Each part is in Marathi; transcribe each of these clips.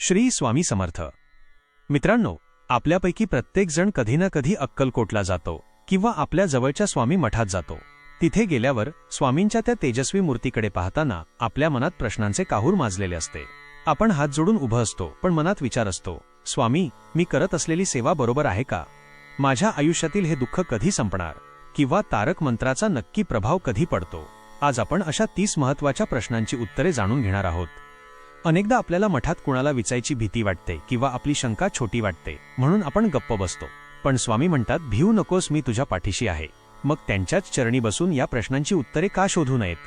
श्री स्वामी समर्थ. मित्रांनो, आपल्यापैकी प्रत्येकजण कधी ना कधी अक्कलकोटला जातो किंवा आपल्या जवळच्या स्वामी मठात जातो. तिथे गेल्यावर स्वामींच्या त्या तेजस्वी मूर्तीकडे पाहताना आपल्या मनात प्रश्नांचे काहूर माजलेले असते. आपण हात जोडून उभं असतो, पण मनात विचार असतो, स्वामी, मी करत असलेली सेवा बरोबर आहे का? माझ्या आयुष्यातील हे दुःख कधी संपणार? किंवा तारक मंत्राचा नक्की प्रभाव कधी पडतो? आज आपण अशा 30 महत्त्वाच्या प्रश्नांची उत्तरे जाणून घेणार आहोत. अनेकदा आपल्याला मठात कुणाला विचारायची भीती वाटते किंवा आपली शंका छोटी वाटते, म्हणून आपण गप्प बसतो. पण स्वामी म्हणतात, भिऊ नकोस, मी तुझ्या पाठीशी आहे. मग त्यांच्याच चरणी बसून या प्रश्नांची उत्तरे का शोधू नयेत?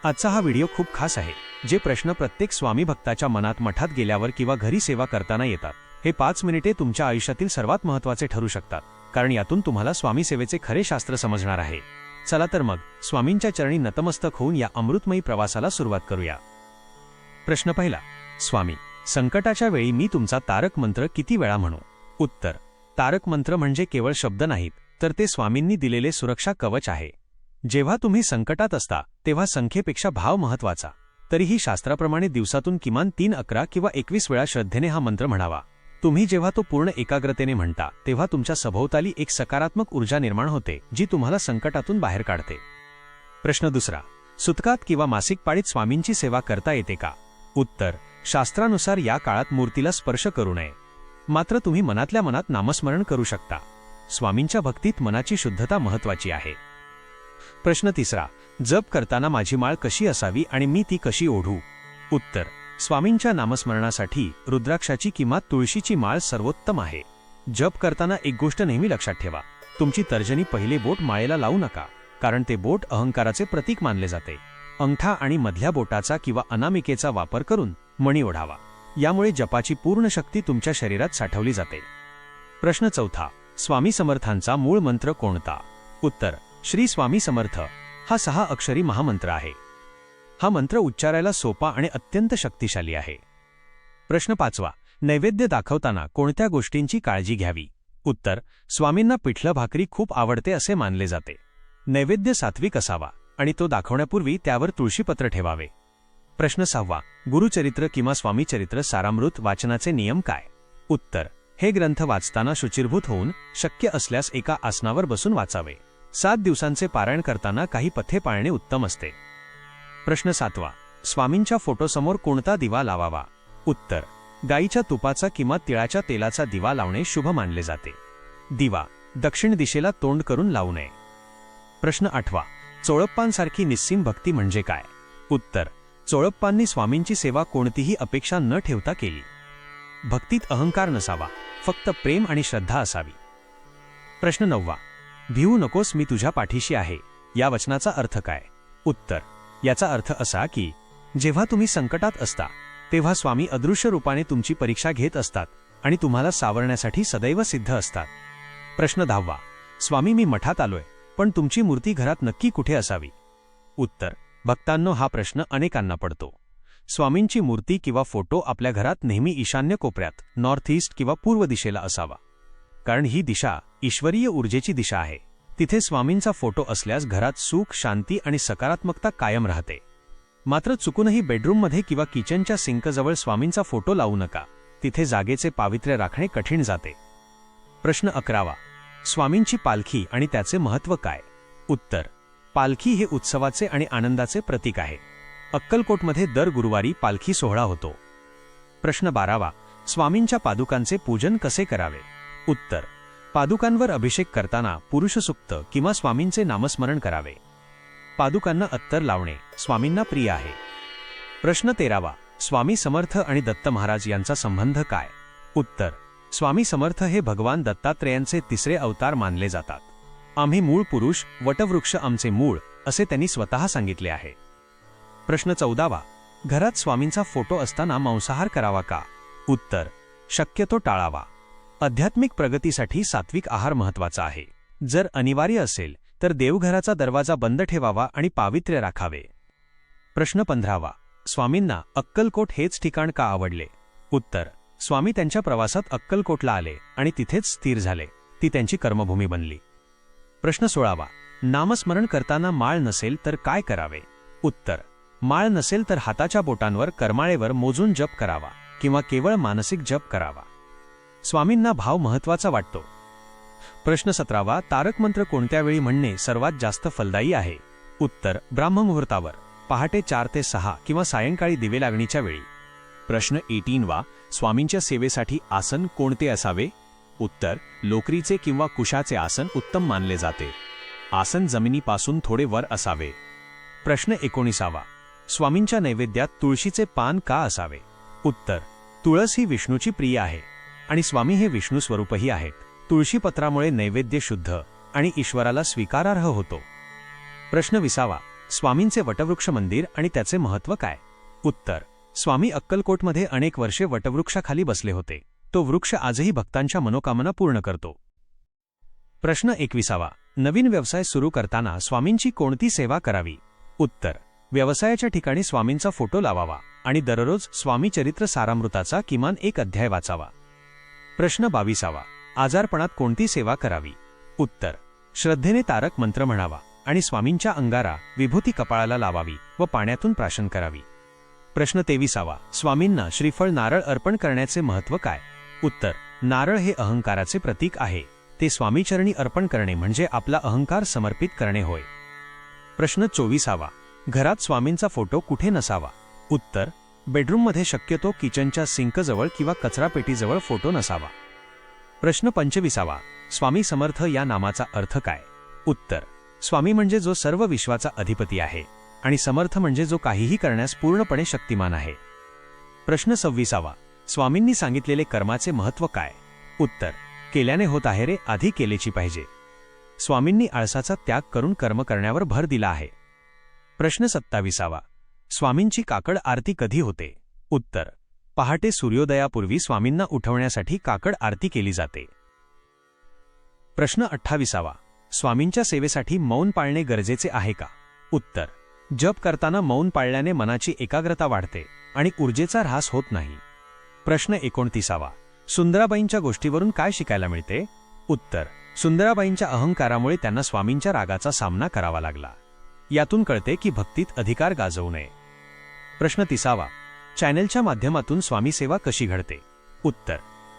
आजचा हा व्हिडिओ खूप खास आहे. जे प्रश्न प्रत्येक स्वामी भक्ताच्या मनात मठात गेल्यावर किंवा घरी सेवा करताना येतात. हे 5 मिनिटे तुमच्या आयुष्यातील सर्वात महत्त्वाचे ठरू शकतात, कारण यातून तुम्हाला स्वामी सेवेचे खरे शास्त्र समजणार आहे. चला तर मग स्वामींच्या चरणी नतमस्तक होऊन या अमृतमयी प्रवासाला सुरुवात करूया. प्रश्न पहिला, स्वामी, संकटाच्या वेळी मी तुमचा तारक मंत्र किती वेळा म्हणू? उत्तर, तारक मंत्र म्हणजे केवळ शब्द नाहीत, तर ते स्वामींनी दिलेले सुरक्षा कवच आहे. जेव्हा तुम्ही संकटात असता तेव्हा संख्येपेक्षा भाव महत्त्वाचा. तरीही शास्त्राप्रमाणे दिवसातून किमान 3, 11 किंवा 21 वेळा श्रद्धेने हा मंत्र म्हणावा. तुम्ही जेव्हा तो पूर्ण एकाग्रतेने म्हणता तेव्हा तुमच्या सभोवताली एक सकारात्मक ऊर्जा निर्माण होते, जी तुम्हाला संकटातून बाहेर काढते. प्रश्न दुसरा, सुतकात किंवा मासिक पाळीत स्वामींची सेवा करता येते का? उत्तर, शास्त्रानुसार या काळात मूर्तीला स्पर्श करू नये. मात्र तुम्ही मनातल्या मनात नामस्मरण करू शकता. स्वामींच्या भक्तीत मनाची शुद्धता महत्त्वाची आहे. प्रश्न तिसरा, जप करताना माझी माळ कशी असावी आणि मी ती कशी ओढू? उत्तर, स्वामींच्या नामस्मरणासाठी रुद्राक्षाची किंवा तुळशीची माळ सर्वोत्तम आहे. जप करताना एक गोष्ट नेहमी लक्षात ठेवा, तुमची तर्जनी पहिले बोट माळेला लावू नका, कारण ते बोट अहंकाराचे प्रतीक मानले जाते. अंगठा आणि मधल्या बोटाचा किंवा अनामिकेचा वापर करून मणी ओढावा. यामुळे जपाची पूर्ण शक्ती तुमच्या शरीरात साठवली जाते. प्रश्न चौथा, स्वामी समर्थांचा मूळ मंत्र कोणता? उत्तर, श्री स्वामी समर्थ हा 6 अक्षरी महामंत्र आहे. हा मंत्र उच्चारायला सोपा आणि अत्यंत शक्तिशाली आहे. प्रश्न पाचवा, नैवेद्य दाखवताना कोणत्या गोष्टींची काळजी घ्यावी? उत्तर, स्वामींना पिठलं भाकरी खूप आवडते असे मानले जाते. नैवेद्य सात्विक असावा आणि तो दाखवण्यापूर्वी त्यावर तुळशीपत्र ठेवावे. प्रश्न 6वा, गुरुचरित्र किंवा स्वामीचरित्र सारामृत वाचनाचे नियम काय? उत्तर, हे ग्रंथ वाचताना शुचिर्भूत होऊन शक्य असल्यास एका आसनावर बसून वाचावे. 7 दिवसांचे पारायण करताना काही पथ्ये पाळणे उत्तम असते. प्रश्न 7वा, स्वामींच्या फोटोसमोर कोणता दिवा लावावा? उत्तर, गाईच्या तुपाचा किंवा तिळाच्या तेलाचा दिवा लावणे शुभ मानले जाते. दिवा दक्षिण दिशेला तोंड करून लावू नये. प्रश्न 8वा, चोळप्पांसारखी निस्सीम भक्ती म्हणजे काय? उत्तर, चोळप्पांनी स्वामींची सेवा कोणतीही अपेक्षा न ठेवता केली. भक्तीत अहंकार नसावा, फक्त प्रेम आणि श्रद्धा असावी. प्रश्न 9वा, भिऊ नकोस, मी तुझ्या पाठीशी आहे या वचनाचा अर्थ काय? उत्तर, याचा अर्थ असा की जेव्हा तुम्ही संकटात असता तेव्हा स्वामी अदृश्य रूपाने तुमची परीक्षा घेत असतात आणि तुम्हाला सावरण्यासाठी सदैव सिद्ध असतात. प्रश्न 10वा, स्वामी, मी मठात आलोय, पण तुमची मूर्ती घरात नक्की कुठे असावी? उत्तर, भक्तांनो, हा प्रश्न अनेकांना पडतो. स्वामींची मूर्ती किंवा फोटो आपल्या घरात नेहमी ईशान्य कोपऱ्यात, नॉर्थ ईस्ट किंवा पूर्व दिशेला असावा, कारण ही दिशा ईश्वरीय ऊर्जेची दिशा आहे. तिथे स्वामींचा फोटो असल्यास घरात सुख, शांती आणि सकारात्मकता कायम राहते. मात्र चुकूनही बेडरूममध्ये किंवा किचनच्या सिंकजवळ स्वामींचा फोटो लावू नका. तिथे जागेचे पावित्र्य राखणे कठीण जाते. प्रश्न 11वा, स्वामींची पालखी आणि त्याचे महत्त्व काय? उत्तर, पालखी हे उत्सवाचे आणि आनंदाचे प्रतीक आहे. अक्कलकोटमध्ये दर गुरुवारी पालखी सोहळा होतो. प्रश्न 12वा, स्वामींच्या पादुकांचे पूजन कसे करावे? उत्तर, पादुकांवर अभिषेक करताना पुरुषसूक्त किंवा स्वामींचे नामस्मरण करावे. पादुकांना अत्तर लावणे स्वामींना प्रिय आहे. प्रश्न 13वा, स्वामी समर्थ आणि दत्त महाराज यांचा संबंध काय? उत्तर, स्वामी समर्थ हे भगवान दत्तात्रेयांचे 3रे अवतार मानले जातात. आम्ही मूळ पुरुष, वटवृक्ष आमचे मूळ, असे त्यांनी स्वतः सांगितले आहे. प्रश्न 14वा, घरात स्वामींचा फोटो असताना मांसाहार करावा का? उत्तर, शक्यतो टाळावा. आध्यात्मिक प्रगतीसाठी सात्विक आहार महत्त्वाचा आहे. जर अनिवार्य असेल तर देवघराचा दरवाजा बंद ठेवावा आणि पावित्र्य राखावे. प्रश्न 15वा, स्वामींना अक्कलकोट हेच ठिकाण का आवडले? उत्तर, स्वामी त्यांच्या प्रवासात अक्कलकोटला आले आणि तिथेच स्थिर झाले. ती त्यांची कर्मभूमी बनली. प्रश्न 16वा, नामस्मरण करताना माळ नसेल तर काय करावे? उत्तर, माळ नसेल तर हाताच्या बोटांवर करमाळेवर मोजून जप करावा. किंवा केवळ मानसिक जप करावा? स्वामींना भाव महत्त्वाचा वाटतो. प्रश्न 17वा. तारक मंत्र कोणत्या वेळी म्हणणे सर्वात जास्त फलदायी आहे? उत्तर: ब्राह्ममुहूर्तावर, पहाटे 4 ते 6 किंवा सायंकाळी दिवे लागणीच्या वेळी. प्रश्न 18वा. स्वामींच्या सेवेसाठी आसन कोणते असावे? उत्तर: लोकरीचे किंवा कुशाचे आसन उत्तम मानले जाते. आसन जमिनीपासून थोडे वर असावे. प्रश्न 19वा. स्वामींच्या नैवेद्यात तुळशीचे पान का असावे? उत्तर: तुळस ही विष्णूची प्रिय आहे आणि स्वामी हे विष्णू स्वरूपही आहेत. तुळशीपत्रामुळे नैवेद्य शुद्ध आणि ईश्वराला स्वीकारार्ह होतो. प्रश्न 20वा. स्वामींचे वटवृक्ष मंदिर आणि त्याचे महत्त्व काय? उत्तर: स्वामी अक्कलकोटमध्ये अनेक वर्षे वटवृक्षाखाली बसले होते. तो वृक्ष आजही भक्तांच्या मनोकामना पूर्ण करतो. प्रश्न 21वा. नवीन व्यवसाय सुरू करताना स्वामींची कोणती सेवा करावी? उत्तर: व्यवसायाच्या ठिकाणी स्वामींचा फोटो लावावा आणि दररोज स्वामी चरित्र सारामृताचा किमान एक अध्याय वाचावा. प्रश्न 22वा. आजारपणात कोणती सेवा करावी? उत्तर: श्रद्धेने तारक मंत्र म्हणावा आणि स्वामींच्या अंगारा विभूती कपाळाला लावावी व पाण्यातून प्राशन करावी. प्रश्न 23वा. स्वामींना श्रीफळ नारळ अर्पण करण्याचे महत्त्व काय? उत्तर: नारळ हे अहंकाराचे प्रतीक आहे. ते स्वामीचरणी अर्पण करणे म्हणजे आपला अहंकार समर्पित करणे होय. प्रश्न 24वा. घरात स्वामींचा फोटो कुठे नसावा? उत्तर: बेडरूममध्ये, शक्यतो किचनच्या सिंकजवळ किंवा कचरापेटीजवळ फोटो नसावा. प्रश्न 25वा. स्वामी समर्थ या नामाचा अर्थ काय? उत्तर: स्वामी म्हणजे जो सर्व विश्वाचा अधिपती आहे आणि समर्थ म्हणजे जो काहीही करण्यास पूर्णपणे शक्तिमान आहे. प्रश्न 26वा. स्वामींनी सांगितलेले कर्माचे महत्त्व काय? उत्तर: केल्याने होत आहे रे, आधी केलेची पाहिजे. स्वामींनी आळसाचा त्याग करून कर्म करण्यावर भर दिला आहे. प्रश्न 27वा. स्वामींची काकड आरती कधी होते? उत्तर: पहाटे सूर्योदयापूर्वी स्वामींना उठवण्यासाठी काकड आरती केली जाते. प्रश्न 28वा. स्वामींच्या सेवेसाठी मौन पाळणे गरजेचे आहे का? उत्तर: जप करताना मौन पाळल्याने मनाची एकाग्रता वाढते आणि ऊर्जेचा ऱ्हास होत नाही. प्रश्न 29वा. सुंदराबाईंच्या गोष्टीवरून काय शिकायला मिळते? उत्तर: सुंदराबाईंच्या अहंकारामुळे त्यांना स्वामींच्या रागाचा सामना करावा लागला. यातून कळते की भक्तीत अधिकार गाजवू नये. प्रश्न 30वा. चॅनेलच्या माध्यमातून स्वामी सेवा कशी घडते? उत्तर: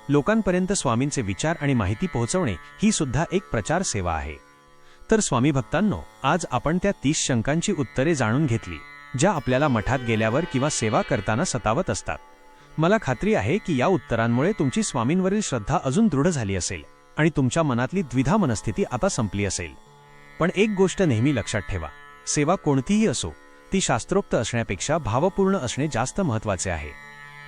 लोकांपर्यंत स्वामींचे विचार आणि माहिती पोहोचवणे ही सुद्धा एक प्रचार सेवा आहे. तर स्वामी भक्तांनो, आज आपण त्या 30 शंकांची उत्तरे जाणून घेतली, ज्या आपल्याला मठात गेल्यावर किंवा सेवा करताना सतावत असतात. मला खात्री आहे की या उत्तरांमुळे तुमची स्वामींवरील श्रद्धा अजून दृढ झाली असेल आणि तुमच्या मनातली द्विधा मनस्थिती आता संपली असेल. पण एक गोष्ट नेहमी लक्षात ठेवा, सेवा कोणतीही असो, ती शास्त्रोक्त असण्यापेक्षा भावपूर्ण असणे जास्त महत्त्वाचे आहे.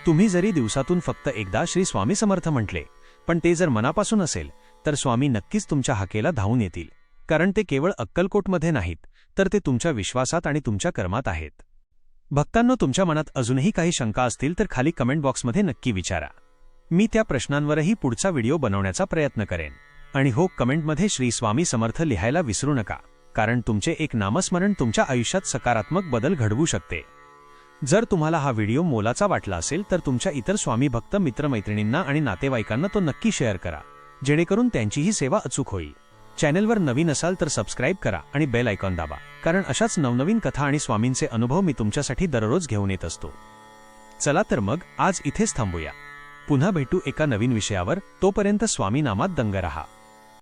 तुम्ही जरी दिवसातून फक्त एकदा श्री स्वामी समर्थ म्हटले, पण ते जर मनापासून असेल, तर स्वामी नक्कीच तुमच्या हाकेला धावून येतील. कारण ते केवळ अक्कलकोटमध्ये नाहीत, तर ते तुमच्या विश्वासात आणि तुमच्या कर्मात आहेत. भक्तांनो, तुमच्या मनात अजूनही काही शंका असतील तर खाली कमेंट बॉक्समध्ये नक्की विचारा. मी त्या प्रश्नांवरही पुढचा व्हिडिओ बनवण्याचा प्रयत्न करेन. आणि हो, कमेंटमध्ये श्री स्वामी समर्थ लिहायला विसरू नका, कारण तुमचे एक नामस्मरण तुमच्या आयुष्यात सकारात्मक बदल घडवू शकते. जर तुम्हाला हा व्हिडिओ मोलाचा वाटला असेल तर तुमच्या इतर स्वामी भक्त मित्रमैत्रिणींना आणि नातेवाईकांना तो नक्की शेअर करा, जेणेकरून त्यांचीही सेवा अचूक होईल. चॅनलवर नवीन असाल तर सबस्क्राईब करा आणि बेल आयकॉन दाबा, कारण अशाच नवनवीन कथा आणि स्वामींचे अनुभव मी तुमच्यासाठी दररोज घेऊन येत असतो. चला तर मग आज इथेच थांबूया. पुन्हा भेटू एका नवीन विषयावर. तोपर्यंत स्वामी नामात दंग रहा.